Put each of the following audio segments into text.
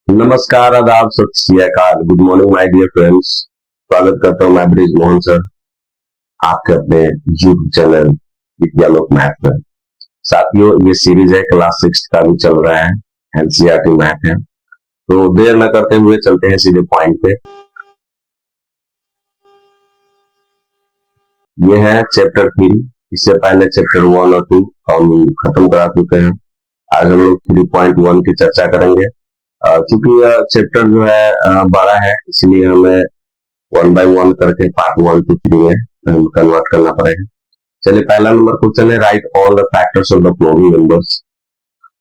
नमस्कार, आदाब, सत श्री अकाल, good morning my dear friends. स्वागत करता हूं मैं ब्रिज मोहन सर आपके अपने यूट्यूब चैनल विद्यालोक मैथ में। साथियों, ये सीरीज है क्लास 6 का भी चल रहा है, एनसीईआरटी मैथ है। तो देर न करते हुए चलते हैं सीधे पॉइंट पे। ये है चैप्टर 3। इससे पहले चैप्टर 1 और 2 हम खत्म करा चुके हैं। आज हम लोग 3.1 की चर्चा करेंगे। चूंकि यह चैप्टर जो है बड़ा है, इसलिए हमें 1 बाय 1 करके पार्ट 1 to 3 में कन्वर्ट करना पड़ेगा। चलिए, पहला नंबर क्वेश्चन है, right all the factors of the following numbers.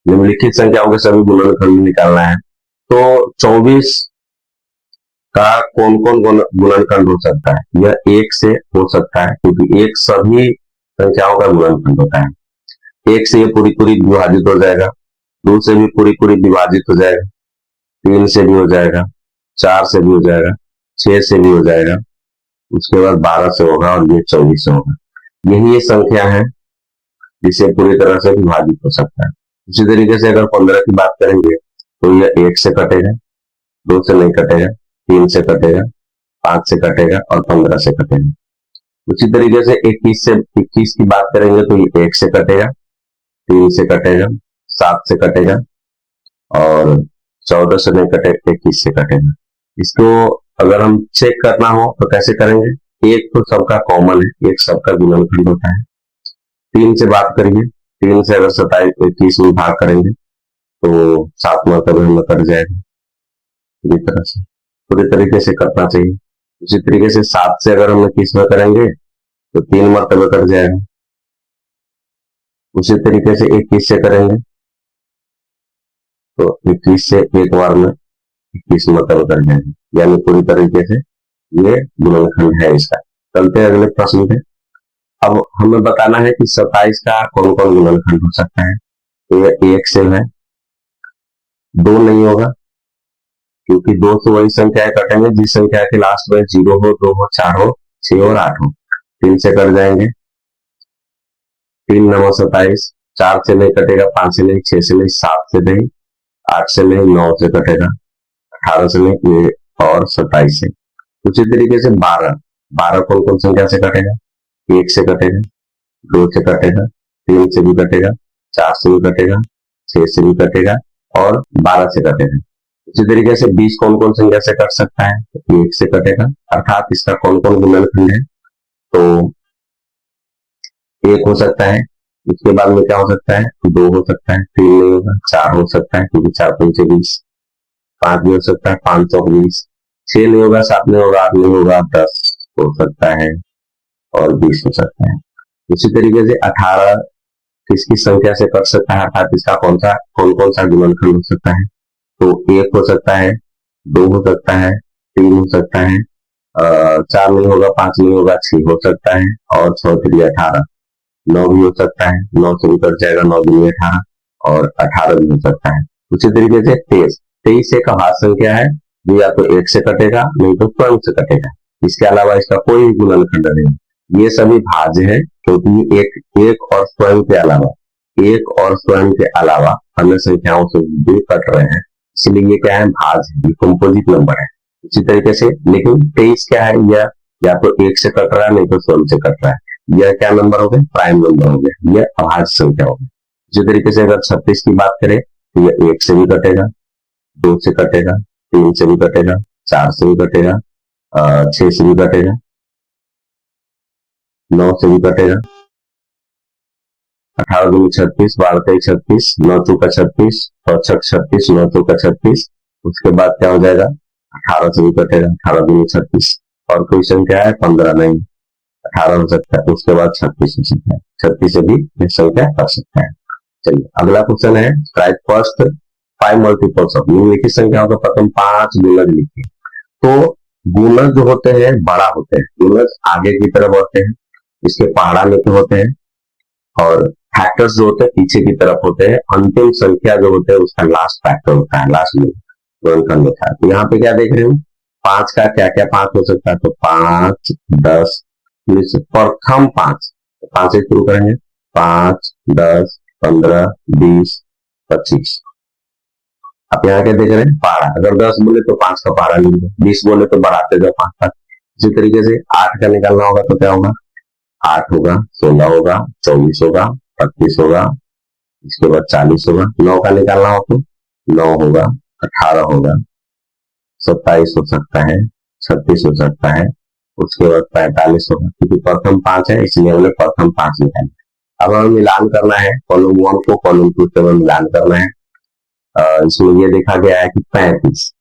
निम्नलिखित संख्याओं के सभी गुणनखंड निकालना है। तो 24 का कौन कौन गुणनखंड हो सकता है? यह 1 से हो सकता है, क्योंकि 1 सभी संख्याओं का गुणनखंड होता है। 1 से ये पूरी पूरी विभाजित हो जाएगा, 2 से भी पूरी पूरी विभाजित हो जाएगा, 3 से भी हो जाएगा, 4 से भी हो जाएगा, 6 से भी हो जाएगा, उसके बाद 12 से होगा और ये 24 से होगा। यही ये संख्या है जिसे पूरी तरह से विभाजित हो सकता है। उसी तरीके से अगर 15 की बात करेंगे तो यह 1 से कटेगा, 2 से नहीं कटेगा, 3 से कटेगा, 5 से कटेगा और 15 से कटेगा। उसी तरीके से 21 की बात करेंगे तो ये 1 से कटेगा, 3 से कटेगा, 7 से कटेगा और 14 से नहीं कटेगा, 21 से कटेगा। इसको अगर हम चेक करना हो तो कैसे करेंगे? एक तो सबका कॉमन है, एक सबका गुणनखंड होता है। 3 से बात करिए, 3 से अगर 21 में भाग करेंगे तो 7 मरतबे में कट जाएगा। पूरी तरीके से करना चाहिए। उसी तरीके से 7 से अगर हम 21 में करेंगे तो 3 मरतबे कट जाएगा। उसी तरीके से 21 से करेंगे तो 21 से एक बार में 21 मरतबे कट जाएगा, यानी पूरी तरीके से ये गुणनखंड है इसका। चलते हैं अगले प्रश्न पे। अब हमें बताना है कि 27 का कौन कौन गुणनखंड हो सकता है। तो यह 1 से है, 2 नहीं होगा, क्योंकि 2 से वही संख्याएं कटेंगे जिस संख्या के लास्ट में 0 हो, 2 हो, 4 हो, 6 और 8 हो। 3 से कट जाएंगे, 3 9 27, 4 से नहीं कटेगा, 5 से नहीं, 6 से नहीं, 7 से नहीं, 8 से नहीं, 9 से कटेगा, 18 से नहीं और 27 से। उसी तरीके से 12 कौन कौन संख्या से कटेगा? 1 से कटेगा, 2 से कटेगा, 3 से भी कटेगा, 4 से भी कटेगा, 6 से भी कटेगा और 12 से कटेगा। इसी तरीके से 20 कौन कौन संख्या से कट सकता है? तो 1 से कटेगा, अर्थात इसका कौन कौन गुणनखंड है? तो 1 हो सकता है, उसके बाद में क्या हो सकता है? 2 हो सकता है, 3 नहीं होगा, 4 हो सकता है क्योंकि 4 5 20, 5 भी हो सकता है, 5 100 20, 6 नहीं होगा, 7 नहीं होगा, 8 नहीं होगा, 10 हो सकता है और 20 हो सकता है। उसी तरीके से 18 किसकी संख्या से कट सकता है, अर्थात इसका कौन कौन सा गुणनखंड हो सकता है? तो 1 हो सकता है, 2 हो सकता है, 3 हो सकता है, 4 नहीं होगा, 5 नहीं होगा, 6 हो सकता है और 6 3 18, 9 भी हो सकता है, 9 से भी कट जाएगा, 9 दूनी 18 और 18 भी हो सकता है। उसी तरीके से 23 एक भाज्य संख्या है जो या तो 1 से कटेगा, नहीं तो स्वयं से कटेगा। इसके अलावा इसका कोई गुणनखंड नहीं। ये सभी भाज्य है, क्योंकि एक और स्वयं के अलावा, एक और स्वयं के अलावा अन्य संख्याओं से भी कट रहे हैं, इसलिए ये क्या है? भाज्य, ये कंपोजिट नंबर है। इसी तरीके से लेकिन 23 क्या है? यह या तो 1 से कट रहा है, नहीं तो स्वयं से कट रहा है। यह क्या नंबर हो गया? प्राइम नंबर हो गया, यह अभाज्य संख्या हो गई। इसी तरीके से अगर 36 की बात करें तो यह 1 से भी कटेगा, 2 से कटेगा, 3 से भी कटेगा, 4 से भी कटेगा, 6 से भी कटेगा, 9 से भी कटेगा, 18 दूनी 36, 12 तेईस 36, 9 चौका 36, और 36, 9 चौका 36। उसके बाद क्या हो जाएगा? 18 से भी कटेगा, 18 दूनी 36 और कोई संख्या है? 15 नहीं, 18 हो सकता है, उसके बाद 36 हो सकता है, 36 से भी संख्या कर सकता है। चलिए, अगला क्वेश्चन है, राइट फर्स्ट 5 मल्टीपल्स ऑफ निम्नलिखित संख्याओं का प्रथम 5 गुणज लिखिए। तो गुणज जो होते हैं बड़ा होते हैं, गुणज आगे की तरफ होते हैं, इसके पहाड़ा लेके होते हैं, और फैक्टर्स जो होते हैं पीछे की तरफ होते हैं। अंतिम संख्या जो होते हैं उसका लास्ट फैक्टर होता है, लास्ट में गुणनखंड होता है। तो यहाँ पे क्या देख रहे हो? 5 का क्या क्या 5 हो सकता है? तो 5 10 20, प्रथम 5, 5 से शुरू करेंगे, 5 10 15 20 25। आप यहाँ क्या देख रहे हैं, पहाड़ा। अगर 10 बोले तो 5 का पहाड़ा लिख दो, 20 बोले तो बढ़ाते जाओ 5 तक। इसी तरीके से 8 का निकालना होगा तो क्या होगा, 8 होगा, 16 होगा, 24 होगा, 25 होगा, इसके बाद 40 होगा। 9 का निकालना हो तो 9 होगा, 18 होगा, 27 हो सकता है, 36 हो सकता है, उसके बाद 45 होगा। क्योंकि प्रथम 5 है इसलिए हमने प्रथम 5 निकाले। अब हमें मिलान करना है, कॉलम 1 को कॉलम 2 से हमें मिलान करना है। इसमें ये देखा गया है कि 35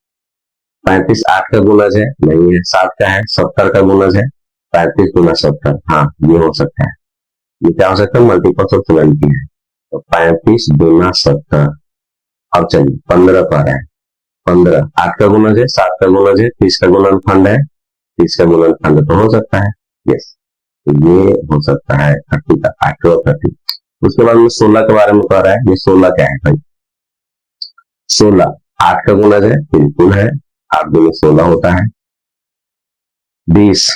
8 का गुणज है, नहीं है। 7 का है, 70 का गुणज है, 35 गुना 70, हाँ ये हो सकता है। ये क्या हो सकता है, मल्टीपल ऑफ 20 है, तो 35 गुना 70। अब चलिए 15 पर है, 15 8 का गुणज है, 7 का गुणज है, 30 का गुणनखंड है, 30 का गुणनखंड तो हो सकता है, यस। तो ये हो सकता है 30 का 8 और 30। उसके बाद में 16 के बारे में कह रहा है, ये 16 क्या है भाई, 16 8 का गुणज है, बिल्कुल है, 8 गुने 16 होता है। 20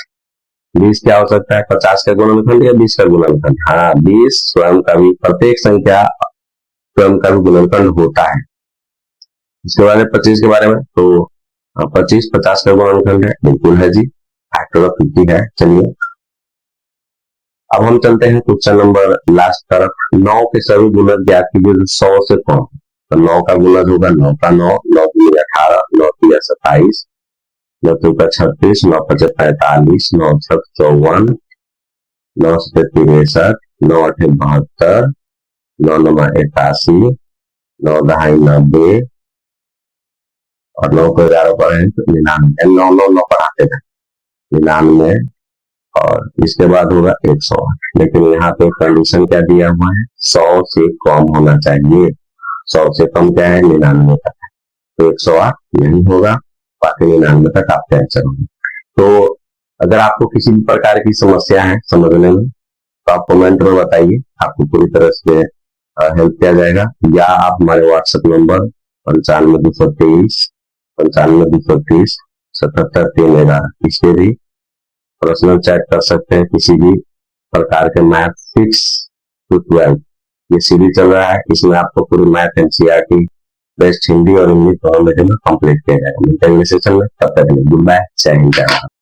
क्या हो सकता है, 50 का गुणनखंड या 20 का गुणनखंड, हाँ 20 स्वयं का भी, प्रत्येक संख्या स्वयं का भी गुणनखंड होता है। इसके बाद 25 के बारे में, तो 25 50 का गुणनखंड है, बिल्कुल है जी, फैक्टर ऑफ 50 है। चलिए अब हम चलते हैं क्वेश्चन नंबर लास्ट तरफ। 9 के सभी गुणज ज्ञात कीजिए जो 100 से कम। तो 9 का गुणज होगा 9 का 9, 9 दूनी 18, 9 तिया 27, 9 चौका 36, 9 पचे 45, 9 छक 54, 9 सते 63, 9 अठे 72, 9 नमा 81, 9 दहाई 90 और 9 को 11 पर है तो 99, 9 9 9 पर आते हैं 99, और इसके बाद होगा 108। लेकिन यहाँ पे कंडीशन क्या दिया हुआ है, 100 से कम होना चाहिए। 100 से कम क्या है, 99 तक है, तो 108 नहीं होगा, बाकी 99 तक आपका आंसर होगा। तो अगर आपको किसी भी प्रकार की समस्या है समझने में तो आप कमेंट में बताइए, आपको पूरी तरह से हेल्प किया जाएगा। या आप हमारे व्हाट्सएप नंबर 95 223 77 इस पे भी पर्सनल चैट कर सकते हैं। किसी भी प्रकार के मैथ 6 to 12 ये सीरीज चल रहा है, इसमें आपको पूरी मैथ एनसीईआरटी बेस्ट हिंदी और इंग्लिश दोनों में कंप्लीट किया जाएगा। मिलते हैं अगले सेशन में, तब तक गुड बाय, जय हिंद जय भारत।